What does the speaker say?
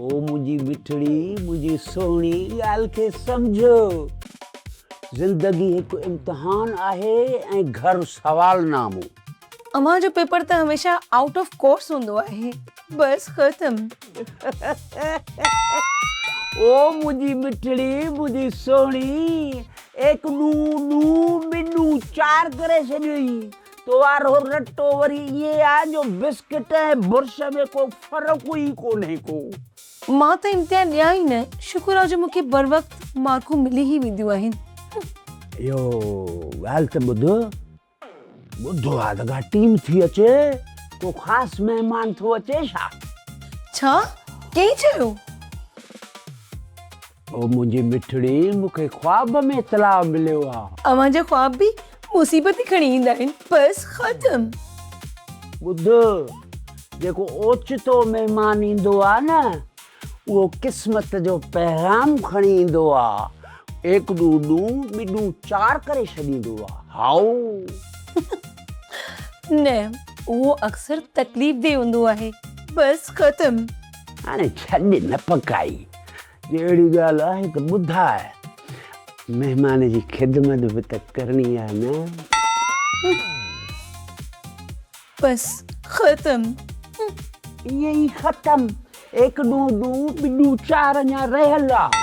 ओ मुझी मिठड़ी मुझी सोहणी ॻाल्हि खे सम्झो। ज़िंदगी हिकु इम्तिहान आहे ऐं घर सवालनामो। अमां जो पेपर तो हमेशा आउट ऑफ कोर्स होंदो आहे। बस खत्म। ओ मुझी मिठड़ी मुझी सोहणी एक नू नू मिनू चार करे छॾियई। तो वारो रटो वरी ये आ जो बिस्किट ऐं बुर्श में को फर्क ही कोन्हे को। मां तो इम्तिहान ॾिया ई न। शुक्र आहे जो मूंखे बर वक्त मार्कूं मिली ही वेंदियूं आहिनि। यो ॻाल्हि त ॿुधो आहे त टीम थी अचे को ख़ासि महिमान थो अचे छा? छा कंहिं चयो? ओ मुंहिंजी मिठड़ी मूंखे ख्वाब में इतलाउ मिलियो आहे। अवां जा ख्वाब भी मुसीबत ही खणी ईंदा आहिनि। बस खत्म। ॿुध जेको ओचितो महिमान ईंदो आहे न उहो क़िस्मत जो पैगाम खणी ईंदो आहे। एक ॾू ॾू ॿिॾू चार करे छॾींदो आहे। हाउ न वो अक्सर तकलीफ़ दे हूंदो आहे। बस खत्म। हाणे छॾ न पकाई। जहिड़ी ॻाल्हि आहे त ॿुधाए। महिमान जी ख़िदमत बि त करणी आहे न। बस खत्म। ये ही खत्म। एक ॾू ॾू ॿिॾू चार अञा रहियल आहे।